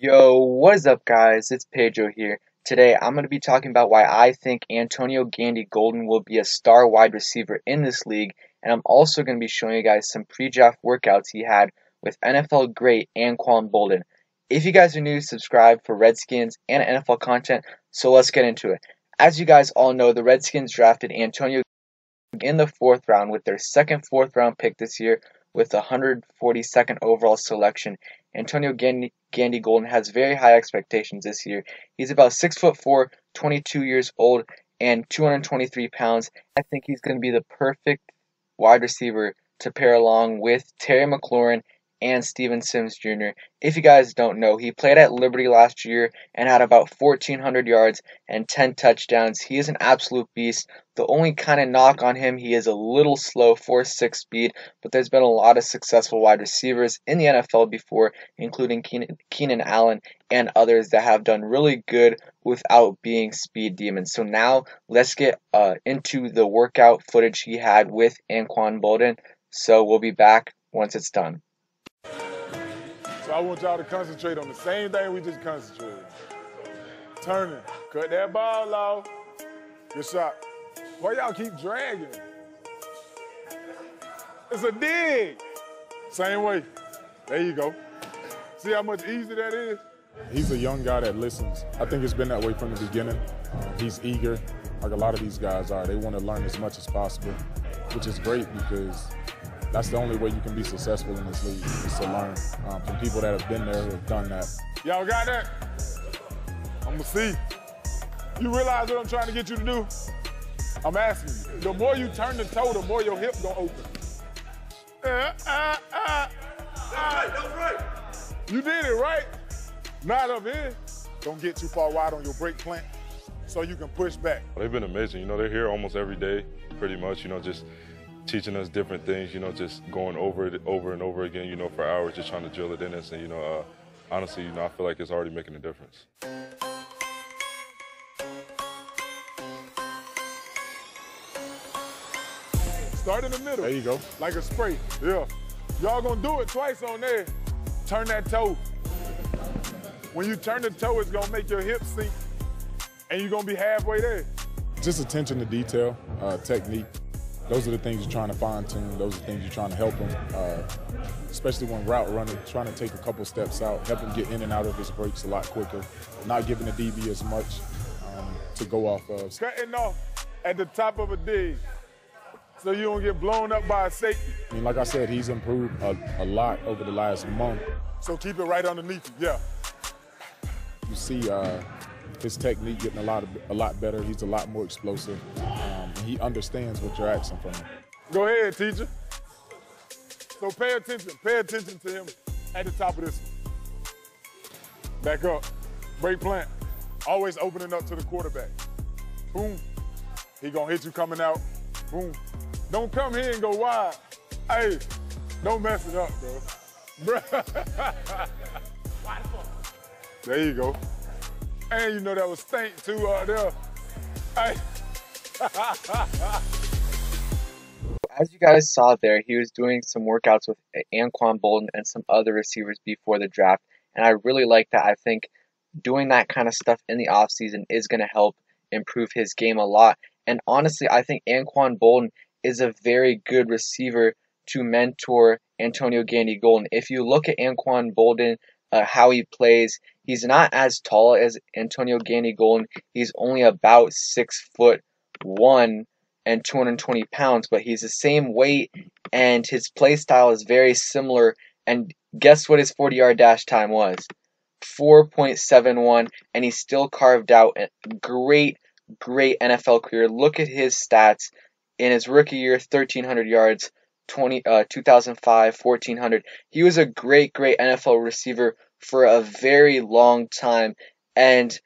Yo, what is up, guys? It's Pedro here. Today, I'm going to be talking about why I think Antonio Gandy-Golden will be a star wide receiver in this league, and I'm also going to be showing you guys some pre-draft workouts he had with NFL great Anquan Boldin. If you guys are new, subscribe for Redskins and NFL content, so let's get into it. As you guys all know, the Redskins drafted Antonio in the 4th round with their second 4th round pick this year with the 142nd overall selection. Antonio Gandy-Golden has very high expectations this year. He's about 6'4", 22 years old, and 223 pounds. I think he's going to be the perfect wide receiver to pair along with Terry McLaurin and Steven Sims Jr. If you guys don't know, he played at Liberty last year and had about 1,400 yards and 10 touchdowns. He is an absolute beast. The only kind of knock on him, he is a little slow, 4.6 speed, but there's been a lot of successful wide receivers in the NFL before, including Keenan Allen and others that have done really good without being speed demons. So now let's get into the workout footage he had with Anquan Boldin. So we'll be back once it's done. So I want y'all to concentrate on the same thing we just concentrated. Turning. Cut that ball off. Good shot. Why y'all keep dragging? It's a dig. Same way. There you go. See how much easier that is? He's a young guy that listens. I think it's been that way from the beginning. He's eager, like a lot of these guys are. They want to learn as much as possible, which is great because that's the only way you can be successful in this league, is to learn from people that have been there, who have done that. Y'all got that? I'm gonna see. You realize what I'm trying to get you to do? I'm asking you. The more you turn the toe, the more your hip gonna open. That's right, that's right. You did it, right? Not up here. Don't get too far wide on your brake plant so you can push back. They've been amazing. You know, they're here almost every day, pretty much, just teaching us different things, just going over it over and over again, for hours, just trying to drill it in us. And, honestly, I feel like it's already making a difference. Start in the middle. There you go. Like a spray. Yeah. Y'all gonna do it twice on there. Turn that toe. When you turn the toe, it's gonna make your hips sink, and you're gonna be halfway there. Just attention to detail, technique. Those are the things you're trying to fine-tune. Those are the things you're trying to help him, especially when route running, trying to take a couple steps out, help him get in and out of his breaks a lot quicker, not giving the DB as much to go off of. Cutting off at the top of a dig so you don't get blown up by a safety. I mean, like I said, he's improved a lot over the last month. So keep it right underneath you, yeah. You see his technique getting a lot better. He's a lot more explosive. He understands what you're asking from him. Go ahead, teacher. So pay attention to him at the top of this one. Back up, break plant. Always opening up to the quarterback. Boom, he gonna hit you coming out, boom. Don't come here and go wide. Hey, don't mess it up, bro. There you go. And you know that was stink too out there. Hey. As you guys saw there, he was doing some workouts with Anquan Boldin and some other receivers before the draft, and I really like that. I think doing that kind of stuff in the offseason is going to help improve his game a lot. And honestly, I think Anquan Boldin is a very good receiver to mentor Antonio Gandy-Golden. If you look at Anquan Boldin, how he plays, he's not as tall as Antonio Gandy-Golden. He's only about 6'1" and 220 pounds, but he's the same weight, and his play style is very similar. And guess what his 40-yard dash time was? 4.71, and he still carved out a great NFL career. Look at his stats. In his rookie year, 1,300 yards, 2005, 1,400. He was a great NFL receiver for a very long time, and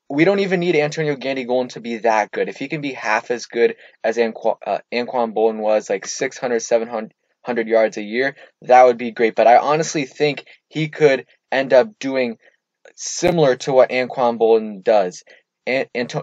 we don't even need Antonio Gandy-Golden to be that good. If he can be half as good as Anquan Boldin was, like 600, 700 yards a year, that would be great. But I honestly think he could end up doing similar to what Anquan Boldin does,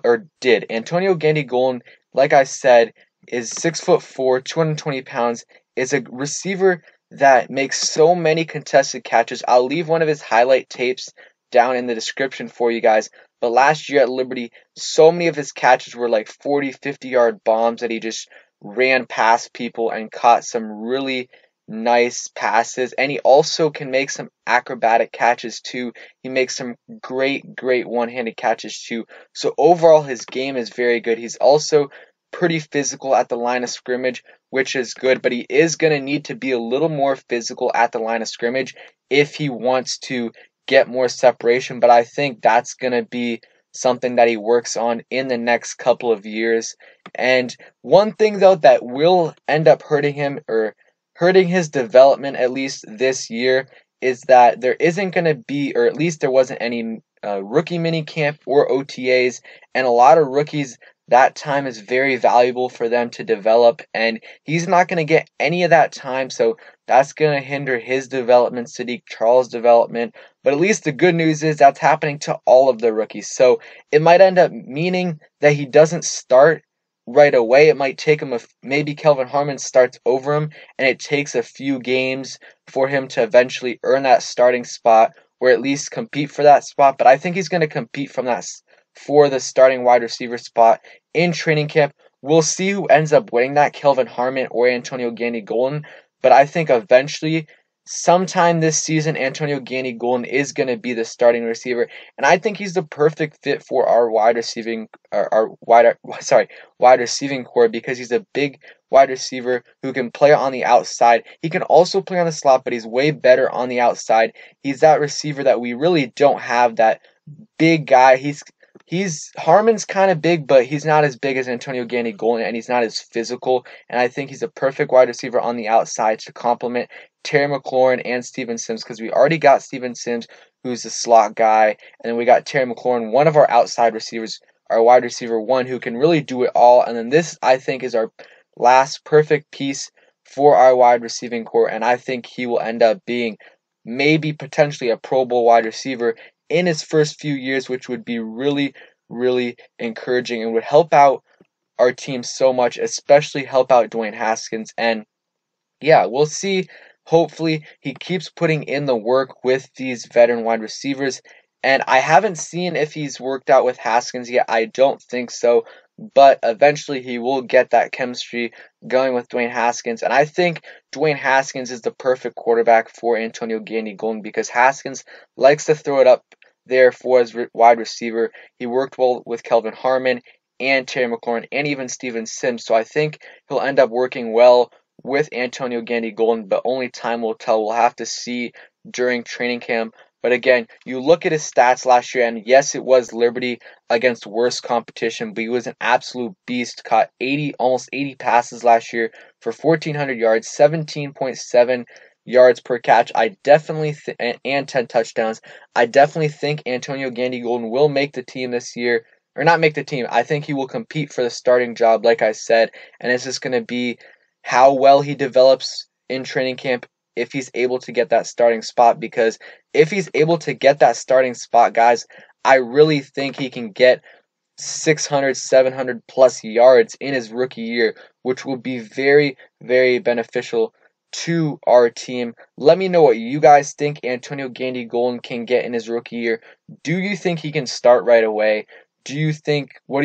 or did. Antonio Gandy-Golden, like I said, is 6'4", 220 pounds, is a receiver that makes so many contested catches. I'll leave one of his highlight tapes down in the description for you guys. But last year at Liberty, so many of his catches were like 40, 50-yard bombs that he just ran past people and caught some really nice passes. And he also can make some acrobatic catches too. He makes some great one-handed catches too. So overall, his game is very good. He's also pretty physical at the line of scrimmage, which is good, but he is going to need to be a little more physical at the line of scrimmage if he wants to get more separation. But I think that's going to be something that he works on in the next couple of years. And one thing though that will end up hurting him, or hurting his development at least this year, is that there isn't going to be, or at least there wasn't any rookie mini camp or OTAs, and a lot of rookies, that time is very valuable for them to develop, and he's not going to get any of that time, so that's going to hinder his development, Sadiq Charles' development. But at least the good news is that's happening to all of the rookies, so it might end up meaning that he doesn't start right away. It might take him, maybe Kelvin Harmon starts over him, and it takes a few games for him to eventually earn that starting spot, or at least compete for that spot. But I think he's going to compete for the starting wide receiver spot in training camp. We'll see who ends up winning that, Kelvin Harmon or Antonio Gandy-Golden. But I think eventually, sometime this season, Antonio Gandy-Golden is going to be the starting receiver, and I think he's the perfect fit for our wide receiving core, because he's a big wide receiver who can play on the outside. He can also play on the slot, but he's way better on the outside. He's that receiver that we really don't have, that big guy. Harmon's kind of big, but he's not as big as Antonio Gandy-Golden, and he's not as physical. And I think he's a perfect wide receiver on the outside to complement Terry McLaurin and Steven Sims, because we already got Steven Sims, who's a slot guy, and then we got Terry McLaurin, one of our outside receivers, our wide receiver one, who can really do it all. And then this, I think, is our last perfect piece for our wide receiving core, and I think he will end up being maybe potentially a Pro Bowl wide receiver in his first few years, which would be really encouraging and would help out our team so much, especially help out Dwayne Haskins. And yeah, we'll see. Hopefully he keeps putting in the work with these veteran wide receivers. And I haven't seen if he's worked out with Haskins yet. I don't think so. But eventually he will get that chemistry going with Dwayne Haskins. And I think Dwayne Haskins is the perfect quarterback for Antonio Gandy-Golden, because Haskins likes to throw it up there for his wide receiver. He worked well with Kelvin Harmon and Terry McLaurin and even Steven Sims. So I think he'll end up working well with Antonio Gandy-Golden, but only time will tell. We'll have to see during training camp. But again, you look at his stats last year, and yes, it was Liberty against worse competition, but he was an absolute beast. Caught almost 80 passes last year for 1,400 yards, 17.7 yards per catch. And 10 touchdowns. I definitely think Antonio Gandy-Golden will make the team this year, or not make the team. I think he will compete for the starting job, like I said, and it's just going to be how well he develops in training camp, if he's able to get that starting spot. Because if he's able to get that starting spot, guys, I really think he can get 600, 700 plus yards in his rookie year, which will be very beneficial to our team. Let me know what you guys think Antonio Gandy-Golden can get in his rookie year. Do you think he can start right away? What do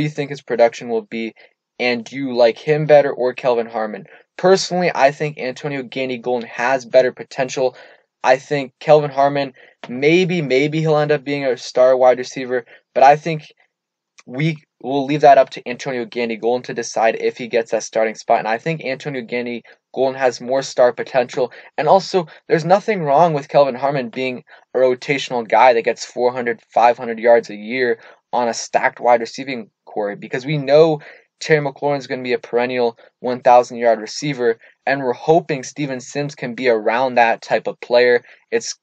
you think his production will be? And do you like him better or Kelvin Harmon? Personally, I think Antonio Gandy-Golden has better potential. I think Kelvin Harmon, maybe he'll end up being a star wide receiver, but I think we will leave that up to Antonio Gandy-Golden to decide if he gets that starting spot. And I think Antonio Gandy-Golden has more star potential. And also, there's nothing wrong with Kelvin Harmon being a rotational guy that gets 400, 500 yards a year on a stacked wide receiving core, because we know Terry McLaurin is going to be a perennial 1,000-yard receiver, and we're hoping Steven Sims can be around that type of player.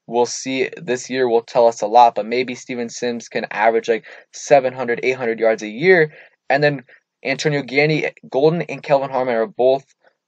We'll see. This year will tell us a lot, but maybe Steven Sims can average like 700, 800 yards a year, and then Antonio Gandy-Golden and Kelvin Harmon are both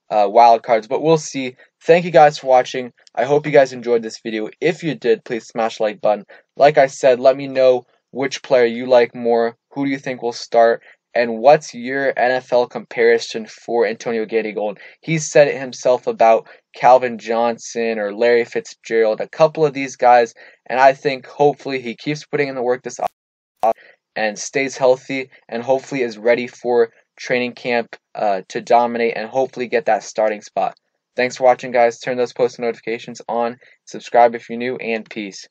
wild cards, but we'll see. Thank you guys for watching. I hope you guys enjoyed this video. If you did, please smash the like button. Like I said, let me know which player you like more. Who do you think will start? And what's your NFL comparison for Antonio Gandy-Golden? He's said it himself about Calvin Johnson or Larry Fitzgerald, a couple of these guys, and I think hopefully he keeps putting in the work this off and stays healthy and hopefully is ready for training camp to dominate and hopefully get that starting spot. Thanks for watching, guys. Turn those post notifications on. Subscribe if you're new, and peace.